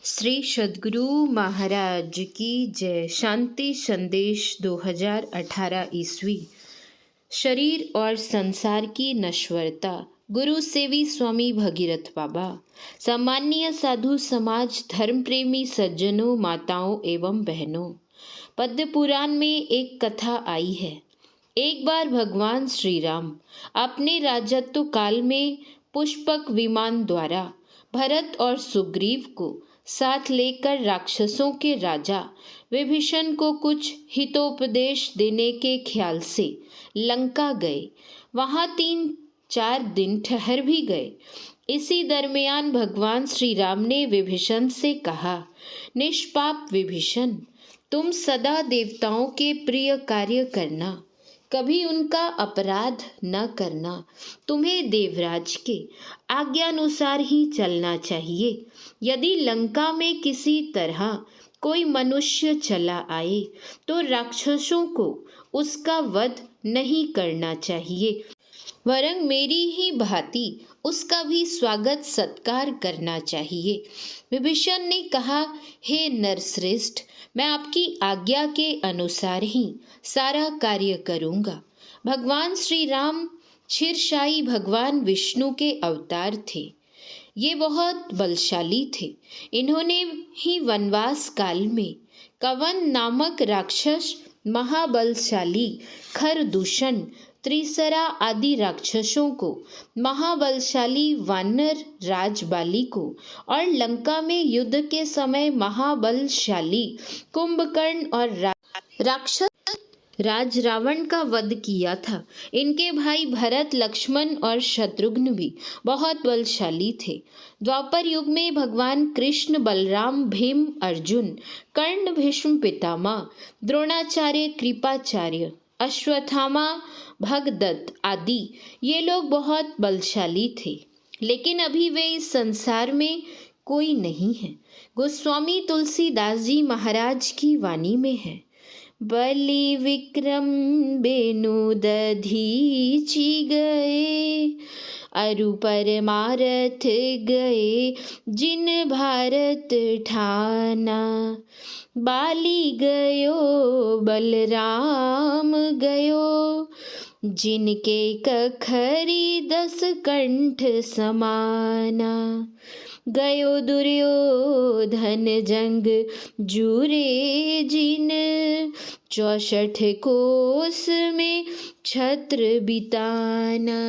श्री सद्गुरु महाराज की जय। शांति संदेश 2018 ईस्वी। शरीर और संसार की नश्वरता। गुरु सेवी स्वामी भगीरथ बाबा। सामान्य साधु समाज, धर्म प्रेमी सज्जनों, माताओं एवं बहनों, पद्म पुराण में एक कथा आई है। एक बार भगवान श्री राम अपने राजत्व काल में पुष्पक विमान द्वारा भरत और सुग्रीव को साथ लेकर राक्षसों के राजा विभीषण को कुछ हितोपदेश देने के ख्याल से लंका गए। वहां 3-4 दिन ठहर भी गए। इसी दरमियान भगवान श्री राम ने विभीषण से कहा, निष्पाप विभीषण, तुम सदा देवताओं के प्रिय कार्य करना, कभी उनका अपराध न करना। तुम्हें देवराज के आज्ञानुसार ही चलना चाहिए। यदि लंका में किसी तरह कोई मनुष्य चला आए तो राक्षसों को उसका वध नहीं करना चाहिए, वरन मेरी ही भांति उसका भी स्वागत सत्कार करना चाहिए। विभीषण ने कहा, हे नरश्रेष्ठ, मैं आपकी आज्ञा के अनुसार ही सारा कार्य करूँगा। भगवान श्री राम क्षीरसाई भगवान विष्णु के अवतार थे। ये बहुत बलशाली थे। इन्होंने ही वनवास काल में कवन नामक राक्षस, महाबलशाली खरदूषण, त्रिसरा आदि राक्षसों को, महाबलशाली वानर राज बाली को और लंका में युद्ध के समय महाबलशाली कुंभकर्ण और राक्षस राज रावण का वध किया था। इनके भाई भरत, लक्ष्मण और शत्रुघ्न भी बहुत बलशाली थे। द्वापर युग में भगवान कृष्ण, बलराम, भीम, अर्जुन, कर्ण, भीष्म पितामह, द्रोणाचार्य, कृपाचार्य, अश्वत्थामा, भगदत्त आदि ये लोग बहुत बलशाली थे। लेकिन अभी वे इस संसार में कोई नहीं है। गोस्वामी तुलसीदास जी महाराज की वाणी में है, बलि विक्रम बेनु दधीचि गए, अरु परमारथ गए, जिन भारत ठाना। बाली गयो बलराम गयो, जिनके कखरी 10 कंठ समाना। गयो दुर्योधन जंग जूरे जिन, 64 कोस में छत्र बिताना।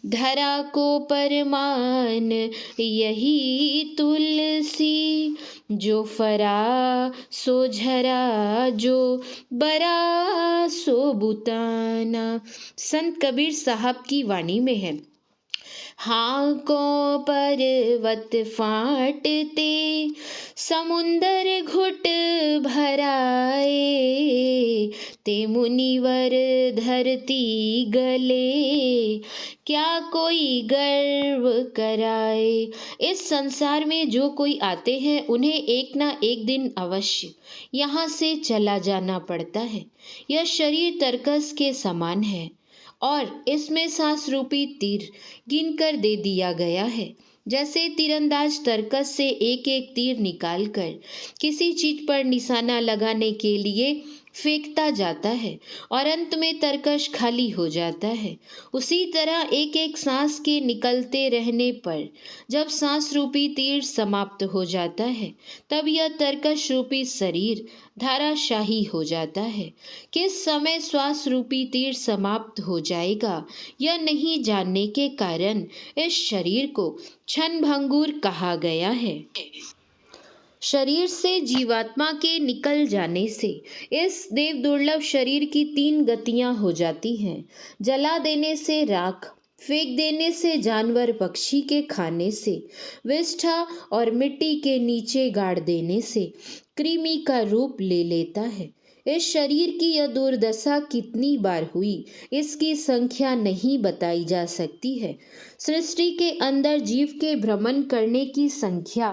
धरा को परमान यही तुलसी, जो फरा सो झरा, जो बरा सो बुताना। संत कबीर साहब की वाणी में है, हाँ को पर्वत फाटते, समुंदर घुट भराए, ते मुनिवर धरती गले, क्या कोई गर्व कराए। इस संसार में जो कोई आते हैं उन्हें एक ना एक दिन अवश्य यहाँ से चला जाना पड़ता है। यह शरीर तरकस के समान है और इसमें सांस रूपी तीर गिनकर दे दिया गया है। जैसे तीरंदाज तरकस से एक एक तीर निकालकर किसी चीज पर निशाना लगाने के लिए फेंकता जाता है और अंत में तरकश खाली हो जाता है, उसी तरह एक एक सांस के निकलते रहने पर जब सांस रूपी तीर समाप्त हो जाता है तब यह तरकश रूपी शरीर धाराशाही हो जाता है। किस समय श्वास रूपी तीर समाप्त हो जाएगा यह नहीं जानने के कारण इस शरीर को क्षणभंगुर कहा गया है। शरीर से जीवात्मा के निकल जाने से इस देव दुर्लभ शरीर की 3 गतियां हो जाती हैं। जला देने से राख, फेंक देने से जानवर पक्षी के खाने से, विष्ठा और मिट्टी के नीचे गाड़ देने से कृमि का रूप ले लेता है। इस शरीर की यह दुर्दशा कितनी बार हुई इसकी संख्या नहीं बताई जा सकती है। सृष्टि के अंदर जीव के भ्रमण करने की संख्या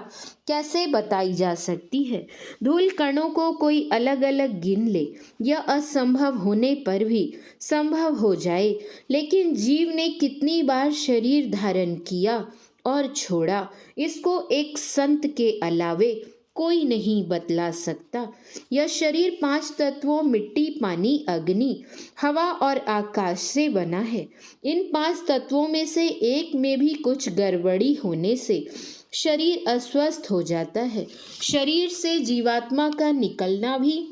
कैसे बताई जा सकती है। धूल कणों को कोई अलग अलग गिन ले, यह असंभव होने पर भी संभव हो जाए। लेकिन जीव ने कितनी बार शरीर धारण किया और छोड़ा, इसको एक संत के अलावे कोई नहीं बतला सकता। यह शरीर 5 तत्वों मिट्टी, पानी, अग्नि, हवा और आकाश से बना है। इन 5 तत्वों में से एक में भी कुछ गड़बड़ी होने से शरीर अस्वस्थ हो जाता है। शरीर से जीवात्मा का निकलना भी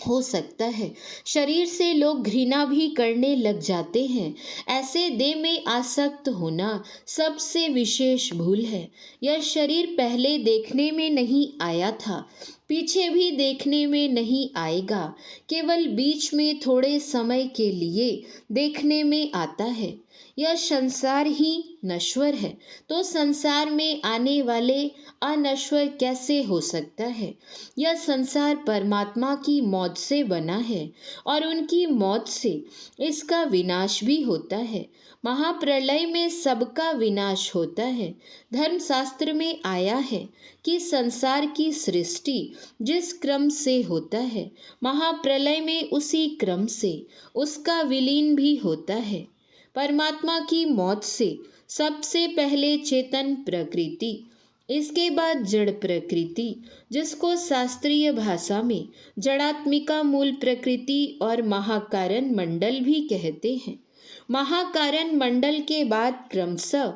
हो सकता है। शरीर से लोग घृणा भी करने लग जाते हैं। ऐसे देह में आसक्त होना सबसे विशेष भूल है। यह शरीर पहले देखने में नहीं आया था, पीछे भी देखने में नहीं आएगा, केवल बीच में थोड़े समय के लिए देखने में आता है। यह संसार ही नश्वर है, तो संसार में आने वाले अनश्वर कैसे हो सकता है। यह संसार परमात्मा की मौत से बना है और उनकी मौत से इसका विनाश भी होता है। महाप्रलय में सबका विनाश होता है। धर्मशास्त्र में आया है कि संसार की सृष्टि जिस क्रम से होता है, महाप्रलय में उसी क्रम से उसका विलीन भी होता है। परमात्मा की मौत से सबसे पहले चेतन प्रकृति, इसके बाद जड़ प्रकृति, जिसको शास्त्रीय भाषा में जड़ात्मिका मूल प्रकृति और महाकारण मंडल भी कहते हैं। महाकारण मंडल के बाद क्रमशः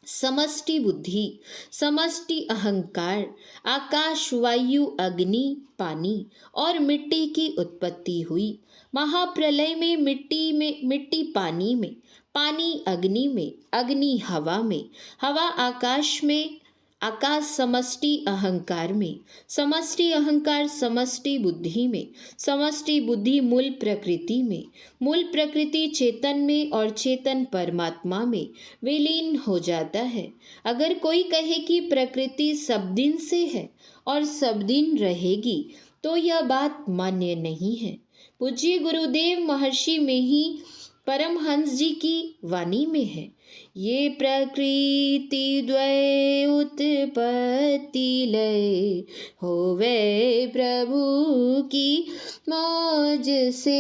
समष्टि बुद्धि, समष्टि अहंकार, आकाश, वायु, अग्नि, पानी और मिट्टी की उत्पत्ति हुई। महाप्रलय में मिट्टी पानी में, पानी अग्नि में, अग्नि हवा में, हवा आकाश में, आकाश समष्टि अहंकार में, समष्टि अहंकार समष्टि बुद्धि में, समष्टि बुद्धि मूल प्रकृति में, मूल प्रकृति चेतन में और चेतन परमात्मा में विलीन हो जाता है। अगर कोई कहे कि प्रकृति सब दिन से है और सब दिन रहेगी, तो यह बात मान्य नहीं है। पूज्य गुरुदेव महर्षि में ही परमहंस जी की वाणी में है, ये प्रकृति द्वय उत्पत्ति लय, होवे प्रभु की मौज से,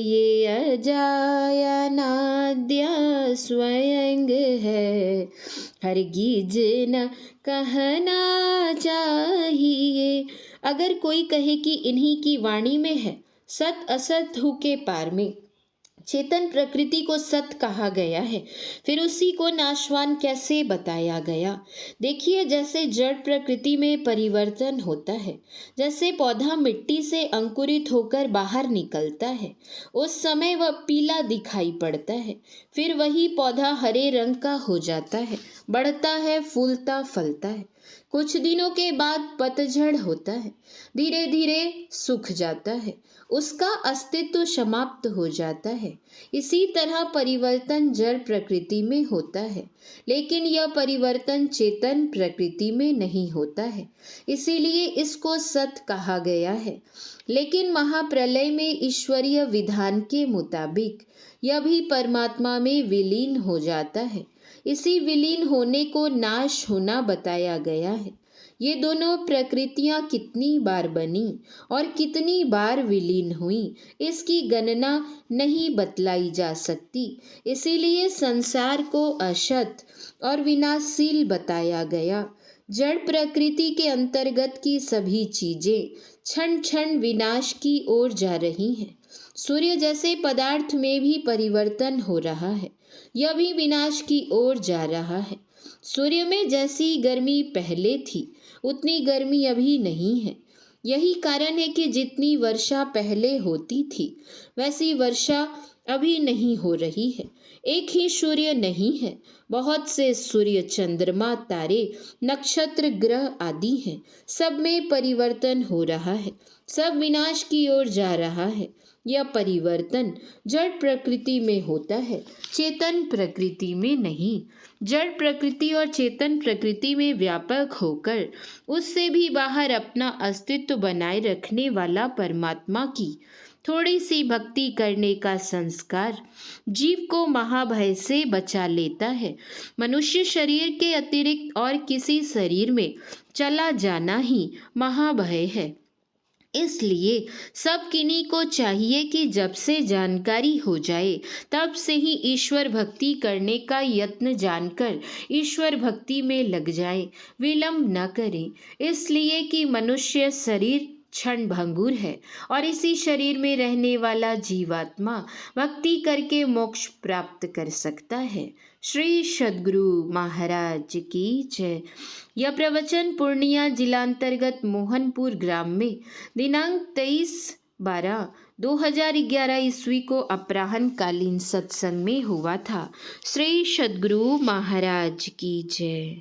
ये अजाया नाद्या स्वयं है, हरगिज न कहना चाहिए। अगर कोई कहे कि इन्हीं की वाणी में है, सत असत हु के पार में चेतन प्रकृति को सत कहा गया है, फिर उसी को नाशवान कैसे बताया गया। देखिए, जैसे जड़ प्रकृति में परिवर्तन होता है, जैसे पौधा मिट्टी से अंकुरित होकर बाहर निकलता है, उस समय वह पीला दिखाई पड़ता है, फिर वही पौधा हरे रंग का हो जाता है, बढ़ता है, फूलता फलता है। कुछ दिनों के बाद पतझड़ होता है, धीरे धीरे सूख जाता है, उसका अस्तित्व समाप्त हो जाता है। इसी तरह परिवर्तन जड़ प्रकृति में होता है, लेकिन यह परिवर्तन चेतन प्रकृति में नहीं होता है, इसीलिए इसको सत कहा गया है। लेकिन महाप्रलय में ईश्वरीय विधान के मुताबिक यह भी परमात्मा में विलीन हो जाता है। इसी विलीन होने को नाश होना बताया गया है। ये दोनों प्रकृतियां कितनी बार बनी और कितनी बार विलीन हुई, इसकी गणना नहीं बतलाई जा सकती। इसीलिए संसार को अशत और विनाशशील बताया गया। जड़ प्रकृति के अंतर्गत की सभी चीजें क्षण क्षण विनाश की ओर जा रही हैं। सूर्य जैसे पदार्थ में भी परिवर्तन हो रहा है, यह भी विनाश की ओर जा रहा है। सूर्य में जैसी गर्मी पहले थी, उतनी गर्मी अभी नहीं है। यही कारण है कि जितनी वर्षा पहले होती थी, वैसी वर्षा अभी नहीं हो रही है। एक ही सूर्य नहीं है, बहुत से सूर्य, चंद्रमा, तारे, नक्षत्र, ग्रह आदि हैं। सब में परिवर्तन हो रहा है, सब विनाश की ओर जा रहा है। यह परिवर्तन जड़ प्रकृति में होता है, चेतन प्रकृति में नहीं। जड़ प्रकृति और चेतन प्रकृति में व्यापक होकर उससे भी बाहर अपना अस्तित्व बनाए रखने वाला परमात्मा की थोड़ी सी भक्ति करने का संस्कार जीव को महाभय से बचा लेता है। मनुष्य शरीर के अतिरिक्त और किसी शरीर में चला जाना ही महाभय है। इसलिए सब किन्हीं को चाहिए कि जब से जानकारी हो जाए तब से ही ईश्वर भक्ति करने का यत्न जानकर ईश्वर भक्ति में लग जाए, विलंब न करें। इसलिए कि मनुष्य शरीर क्षण भंगुर है और इसी शरीर में रहने वाला जीवात्मा भक्ति करके मोक्ष प्राप्त कर सकता है। श्री सद्गुरु महाराज की जय। यह प्रवचन पूर्णिया जिलांतर्गत मोहनपुर ग्राम में दिनांक 23/12/2011 ईस्वी को अपराह्न कालीन सत्संग में हुआ था। श्री सद्गुरु महाराज की जय।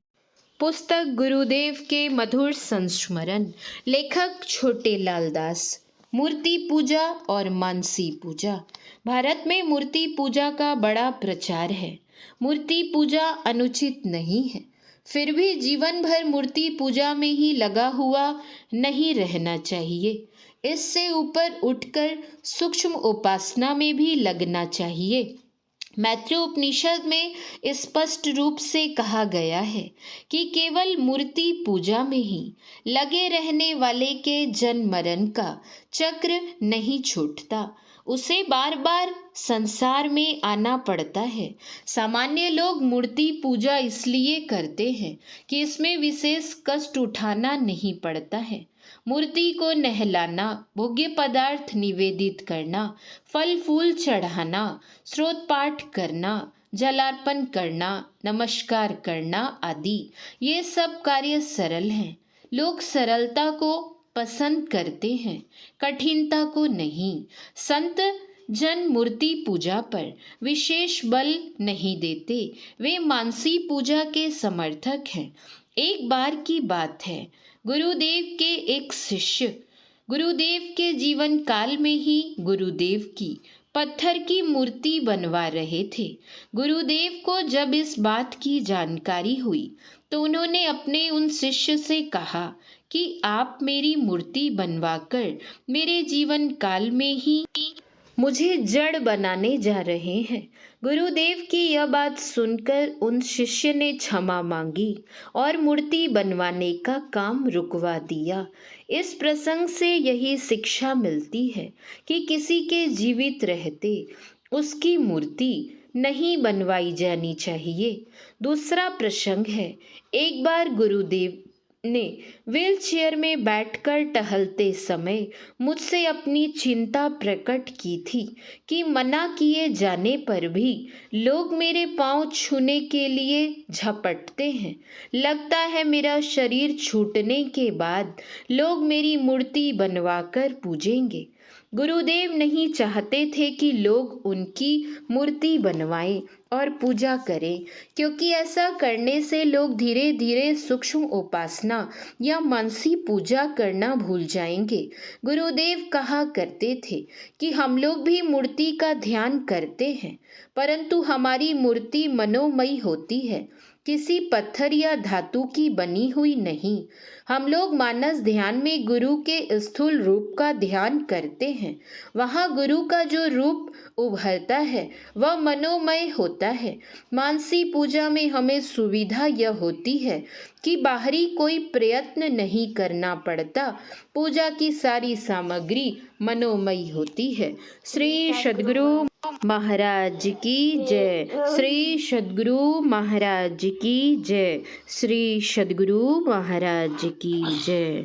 पुस्तक गुरुदेव के मधुर संस्मरण। लेखक छोटे लाल दास। मूर्ति पूजा और मानसी पूजा। भारत में मूर्ति पूजा का बड़ा प्रचार है। मूर्ति पूजा अनुचित नहीं है, फिर भी जीवन भर मूर्ति पूजा में ही लगा हुआ नहीं रहना चाहिए। इससे ऊपर उठकर सूक्ष्म उपासना में भी लगना चाहिए। मैत्रेय उपनिषद में स्पष्ट रूप से कहा गया है कि केवल मूर्ति पूजा में ही लगे रहने वाले के जन्म मरण का चक्र नहीं छूटता, उसे बार बार संसार में आना पड़ता है। सामान्य लोग मूर्ति पूजा इसलिए करते हैं कि इसमें विशेष कष्ट उठाना नहीं पड़ता है। मूर्ति को नहलाना, भोग्य पदार्थ निवेदित करना, फल फूल चढ़ाना, स्रोत पाठ करना, जलार्पण करना, नमस्कार करना आदि ये सब कार्य सरल हैं। लोग सरलता को पसंद करते हैं, कठिनता को नहीं। संत जन मूर्ति पूजा पर विशेष बल नहीं देते, वे मानसी पूजा के समर्थक हैं। एक बार की बात है, गुरुदेव के एक शिष्य गुरुदेव के जीवन काल में ही गुरुदेव की पत्थर की मूर्ति बनवा रहे थे। गुरुदेव को जब इस बात की जानकारी हुई तो उन्होंने अपने उन शिष्य से कहा कि आप मेरी मूर्ति बनवाकर मेरे जीवन काल में ही मुझे जड़ बनाने जा रहे हैं। गुरुदेव की यह बात सुनकर उन शिष्य ने क्षमा मांगी और मूर्ति बनवाने का काम रुकवा दिया। इस प्रसंग से यही शिक्षा मिलती है कि किसी के जीवित रहते उसकी मूर्ति नहीं बनवाई जानी चाहिए। दूसरा प्रसंग है, एक बार गुरुदेव ने व्हील चेयर में बैठकर टहलते समय मुझसे अपनी चिंता प्रकट की थी कि मना किए जाने पर भी लोग मेरे पांव छूने के लिए झपटते हैं। लगता है मेरा शरीर छूटने के बाद लोग मेरी मूर्ति बनवाकर पूजेंगे। गुरुदेव नहीं चाहते थे कि लोग उनकी मूर्ति बनवाएं और पूजा करें, क्योंकि ऐसा करने से लोग धीरे धीरे सूक्ष्म उपासना या मानसी पूजा करना भूल जाएंगे। गुरुदेव कहा करते थे कि हम लोग भी मूर्ति का ध्यान करते हैं, परंतु हमारी मूर्ति मनोमयी होती है, किसी पत्थर या धातु की बनी हुई नहीं। हम लोग मानस ध्यान में गुरु के स्थूल रूप का ध्यान करते हैं। वहाँ गुरु का जो रूप उभरता है वह मनोमय होता है। मानसी पूजा में हमें सुविधा यह होती है कि बाहरी कोई प्रयत्न नहीं करना पड़ता। पूजा की सारी सामग्री मनोमयी होती है। श्री सद्गुरु महाराज की जय। श्री सद्गुरु महाराज की जय। श्री सद्गुरु महाराज की जय।